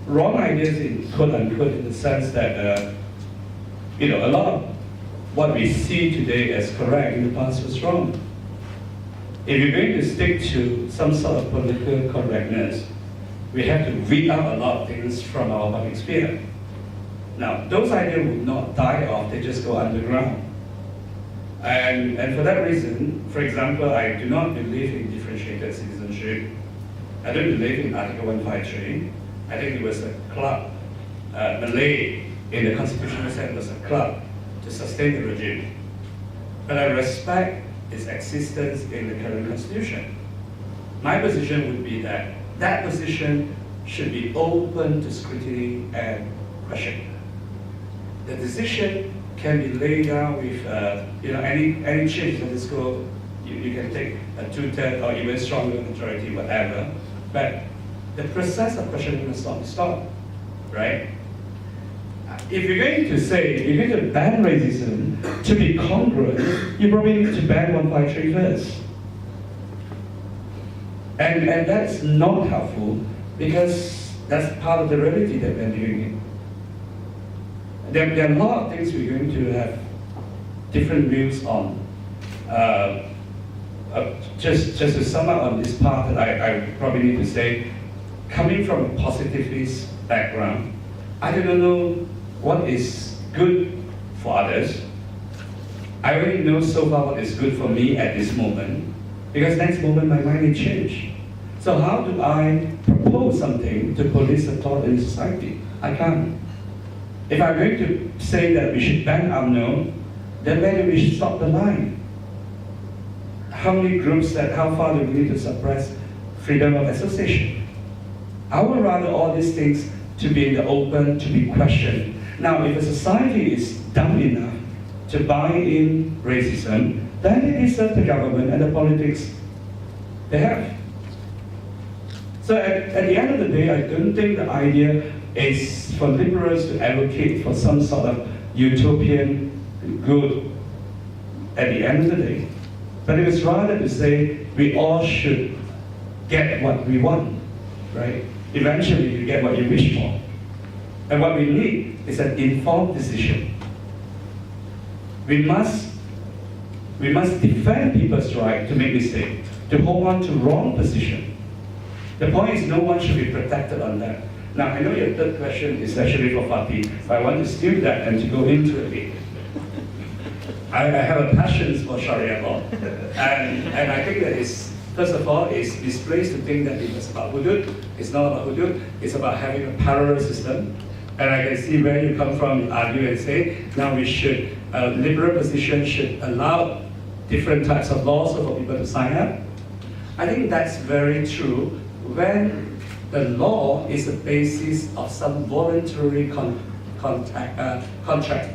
Wrong ideas in quote unquote, in the sense that a lot of what we see today as correct in the past was wrong. If you're going to stick to some sort of political correctness, we have to weed out a lot of things from our public sphere. Now, those ideas would not die off, they just go underground. And for that reason, for example, I do not believe in differentiated citizenship. I don't believe in Article 153. I think it was a club. Malay in the Constitutional Sense was a club to sustain the regime. But I respect its existence in the current Constitution. My position would be that that position should be open to scrutiny and question. The decision can be laid down with any change in the scope. You can take a 2/3 or even stronger majority, whatever. But the process of questioning must not stop, right? If you're going to say you're going to ban racism, to be congruent, you probably need to ban 153 first. And that's not helpful because that's part of the reality that we're living in. There are a lot of things we're going to have different views on. Just to sum up on this part, that I probably need to say, coming from a positivist background, I don't know what is good for others. I already know so far what is good for me at this moment, because next moment my mind may change. So how do I propose something to police the thought in society? I can't. If I'm going to say that we should ban UMNO, then maybe we should stop the line. How many groups how far do we need to suppress freedom of association? I would rather all these things to be in the open, to be questioned. Now, if a society is dumb enough to buy in racism, then they deserve the government and the politics they have. So at the end of the day, I don't think the idea is for liberals to advocate for some sort of utopian good at the end of the day. But it was rather to say we all should get what we want, right? Eventually you get what you wish for. And what we need is an informed decision. We must defend people's right to make mistakes, to hold on to wrong position. The point is no one should be protected on that. Now, I know your third question is actually for Fathi, but I want to steal that and to go into it. I have a passion for Sharia law. And I think that is, first of all, it's misplaced to think that it was about hudud. It's not about hudud, it's about having a parallel system. And I can see where you come from, you argue and say, now we should, a liberal position should allow different types of laws for people to sign up. I think that's very true when the law is the basis of some voluntary contract.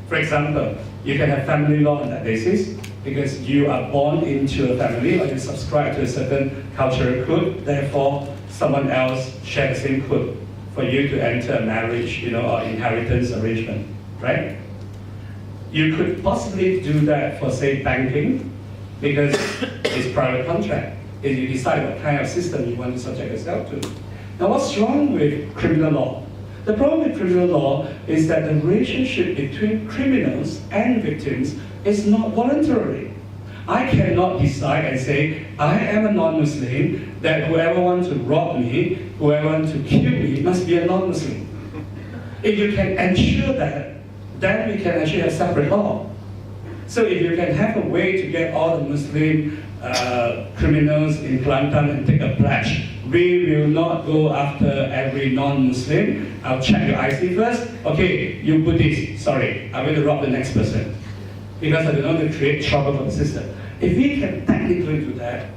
For example, you can have family law on that basis, because you are born into a family or you subscribe to a certain cultural code, therefore someone else share the same code for you to enter a marriage, or inheritance arrangement, right? You could possibly do that for, say, banking, because it's private contract. If you decide what kind of system you want to subject yourself to. Now, what's wrong with criminal law? The problem with criminal law is that the relationship between criminals and victims is not voluntary. I cannot decide and say, I am a non-Muslim, that whoever wants to rob me, whoever wants to kill me, must be a non-Muslim. If you can ensure that, then we can actually have separate law. So if you can have a way to get all the Muslim criminals in Kelantan and take a pledge, we will not go after every non-Muslim. I'll check your IC first. Okay, you Buddhist, sorry, I'm going to rob the next person. Because I don't want to create trouble for the system. If we can technically do that,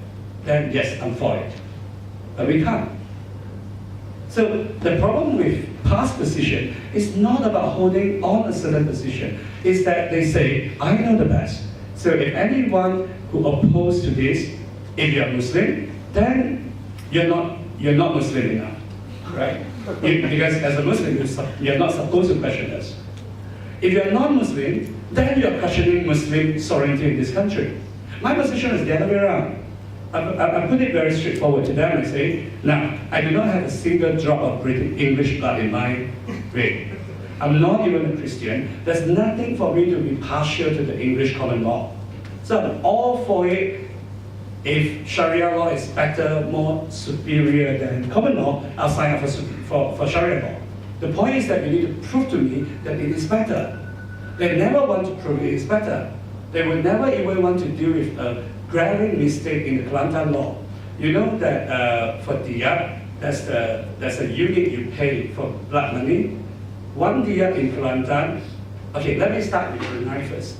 then yes, I'm for it. But we can't. So the problem with past position is not about holding on a certain position. It's that they say, I know the best. So if anyone who opposes to this, if you're Muslim, then you're not Muslim enough, right? Because as a Muslim, you're not supposed to question us. If you're non-Muslim, then you're questioning Muslim sovereignty in this country. My position is the other way around. I put it very straightforward to them and say, now, I do not have a single drop of British English blood in my vein. I'm not even a Christian. There's nothing for me to be partial to the English common law. So I'm all for it. If Sharia law is better, more superior than common law, I'll sign up for Sharia law. The point is that you need to prove to me that it is better. They never want to prove it is better. They would never even want to deal with a glaring mistake in the Kelantan law. You know that for diat, there's a unit you pay for blood money. One diat in Kelantan, okay, let me start with Brunei first.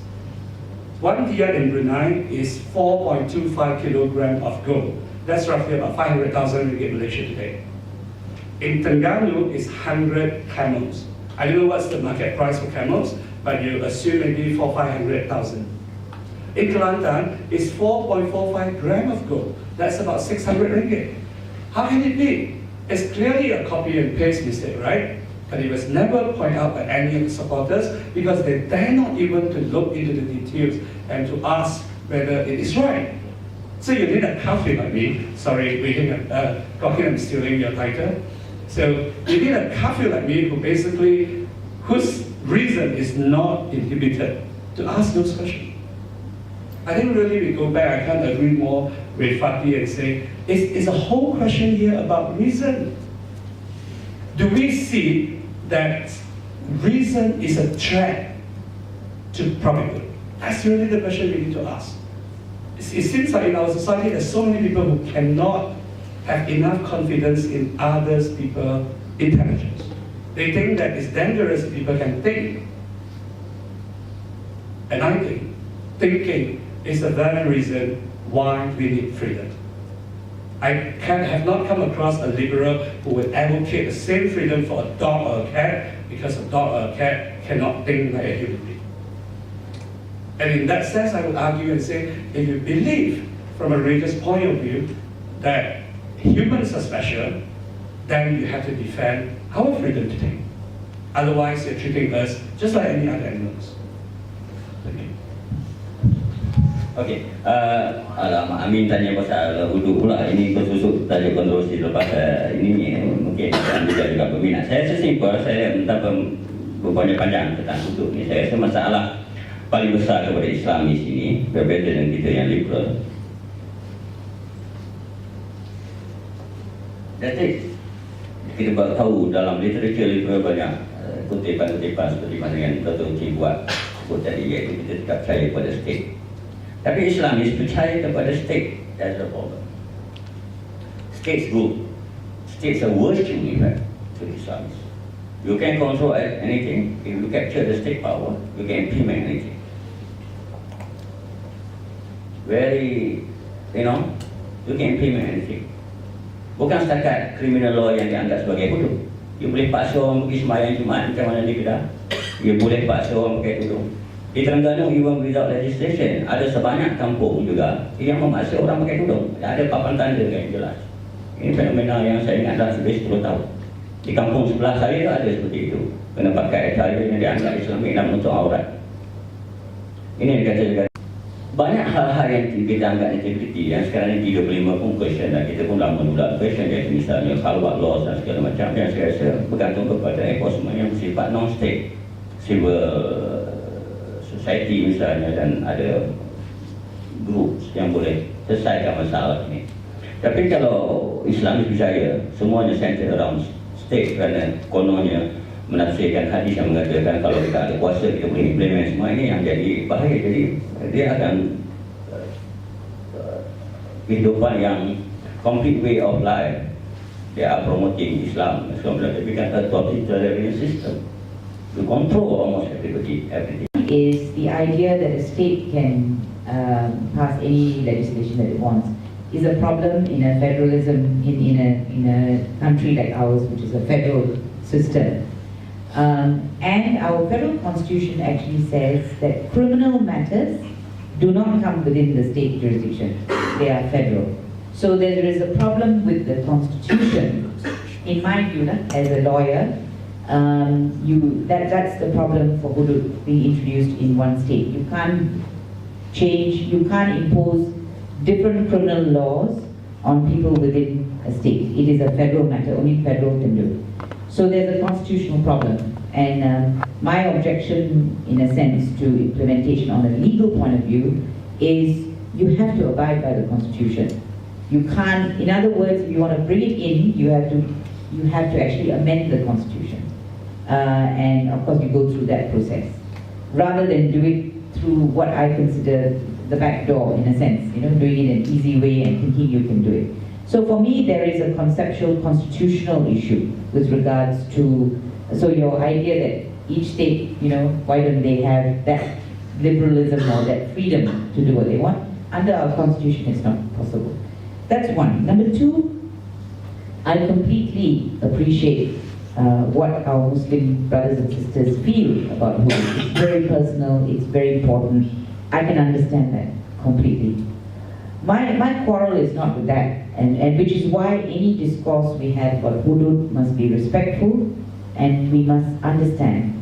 One diat in Brunei is 4.25 kilogram of gold. That's roughly about 500,000 ringgit Malaysia today. In Terengganu, it's 100 camels. I don't know what's the market price for camels, but you assume maybe 500,000. In Kelantan, it's 4.45 gram of gold. That's about 600 ringgit. How can it be? It's clearly a copy and paste mistake, right? But it was never pointed out by any of the supporters because they dare not even to look into the details and to ask whether it is right. So you need a kafir like me. Sorry, talking and stealing your title. So you need a kafir like me whose reason is not inhibited to ask those questions. I think really we go back, I can't agree more with Fathi and say, it's a whole question here about reason. Do we see that reason is a threat to public good? That's really the question we need to ask. It seems like in our society there's so many people who cannot have enough confidence in others people's intelligence. They think that it's dangerous if people can think. And I think thinking is the very reason why we need freedom. I have not come across a liberal who would advocate the same freedom for a dog or a cat because a dog or a cat cannot think like a human being. And in that sense, I would argue and say, if you believe from a religious point of view that humans are special, then you have to defend our freedom to think. Otherwise, you're treating us just like any other animals. Thank you. Okey, Amin tanya pasal wuduk pula. Ini bersusuk tajuk kontroversi lepas ini mungkin Ambiga juga berminat. Saya sesimpel, saya minta berpanjang tentang wuduk ni. Saya rasa masalah paling besar kepada Islam di sini berbeza dengan kita yang liberal. Jadi kita tahu dalam literatur liberal banyak kutipan-kutipan seperti mana yang Dato buat sebut tadi, iaitu kita tidak percaya pada state. Tapi Islamis percaya kepada state. That's the problem. States rule. States are virtue in fact to Islamis. You can control anything. If you capture the state power, you can implement anything. You can implement anything. Bukan setakat criminal law yang dianggap sebagai hukum. You boleh paksa orang pergi sembahyang Jumaat macam mana di Kedah. You boleh paksa orang pakai tudung. Di Terengganu, even without legislation, ada sebanyak kampung juga yang memaksa orang pakai tudung. Ada papan tanda yang jelas. Ini fenomena yang saya ingat dah sudah 10 tahun. Di kampung sebelah saya itu ada seperti itu. Kena pakai attire yang dianggap Islamik dan untuk aurat. Ini yang dikatakan. Banyak hal-hal yang kita anggap integriti yang sekarang ini 35 pun question dan kita pun dah menolak question dia, misalnya Huat laws dan segala macam yang saya rasa bergantung kepada enforcement yang bersifat non-state, civil society misalnya, dan ada groups yang boleh selesaikan masalah ini. Tapi kalau Islamis Jaya semuanya center around state kerana kononnya menafsirkan hadis yang mengatakan kalau kita ada kuasa kita boleh implement semua ini yang jadi bahaya. Jadi dia akan kehidupan yang complete way of life. They are promoting Islam, tapi kan a totalitarian system to control almost everybody, everything. Is the idea that a state can pass any legislation that it wants is a problem in a federalism, in a country like ours, which is a federal system. And our federal constitution actually says that criminal matters do not come within the state jurisdiction. They are federal. So there is a problem with the constitution. In my view, as a lawyer, that's the problem for hudud being introduced in one state. You can't change, you can't impose different criminal laws on people within a state. It is a federal matter, only federal can do it. So there's a constitutional problem, and my objection, in a sense, to implementation on a legal point of view is you have to abide by the Constitution. You can't, in other words, if you want to bring it in, you have to actually amend the Constitution, and of course you go through that process, rather than do it through what I consider the back door, in a sense, doing it an easy way and thinking you can do it. So for me, there is a conceptual constitutional issue with regards to, so your idea that each state, why don't they have that liberalism or that freedom to do what they want? Under our constitution, it's not possible. That's one. Number two, I completely appreciate what our Muslim brothers and sisters feel about hudud. It's very personal, it's very important. I can understand that completely. My quarrel is not with that, and which is why any discourse we have about hudud must be respectful, and we must understand.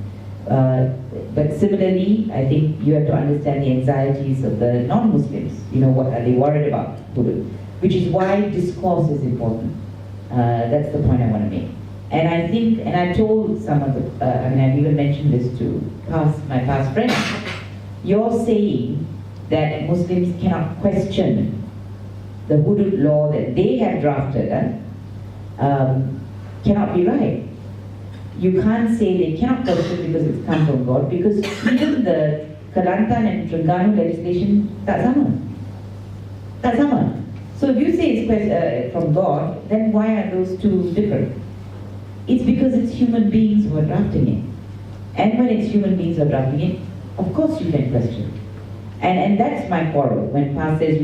But similarly, I think you have to understand the anxieties of the non-Muslims. What are they worried about hudud? Which is why discourse is important. That's the point I want to make. And I think, and I told some of the, I've even mentioned this to my past friends, you're saying that Muslims cannot question the hudud law that they have drafted, cannot be right. You can't say they cannot question because it's come from God, because even the Kelantan and Terengganu legislation, tak sama. Tak sama. So if you say it's from God, then why are those two different? It's because it's human beings who are drafting it. And when it's human beings who are drafting it, of course you can question. And that's my quarrel. When Paz says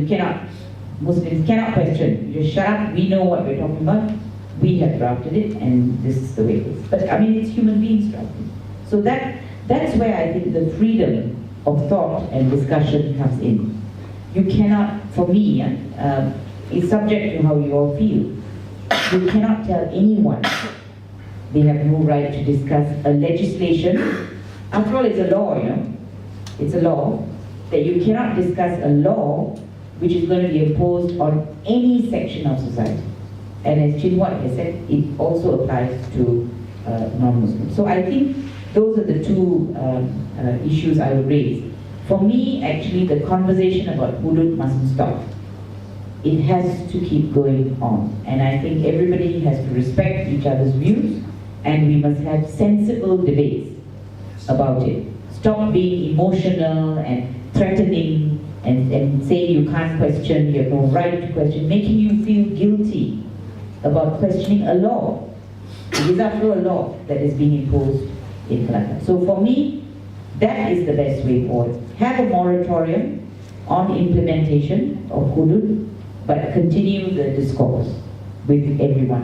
Muslims cannot question, you just shut up, we know what we're talking about, we have drafted it, and this is the way it is. But it's human beings drafting. So that's where I think the freedom of thought and discussion comes in. You cannot, for me, it's subject to how you all feel. You cannot tell anyone they have no right to discuss a legislation. After all, it's a law, It's a law that you cannot discuss a law which is going to be imposed on any section of society. And as Huat has said, it also applies to non-Muslims. So I think those are the two issues I would raise. For me, actually, the conversation about hudud mustn't stop. It has to keep going on. And I think everybody has to respect each other's views, and we must have sensible debates about it. Stop being emotional and threatening and saying you can't question, you have no right to question, making you feel guilty about questioning a law. It is after a law that is being imposed in Kelantan. So for me, that is the best way forward. Have a moratorium on implementation of hudud, but continue the discourse with everyone.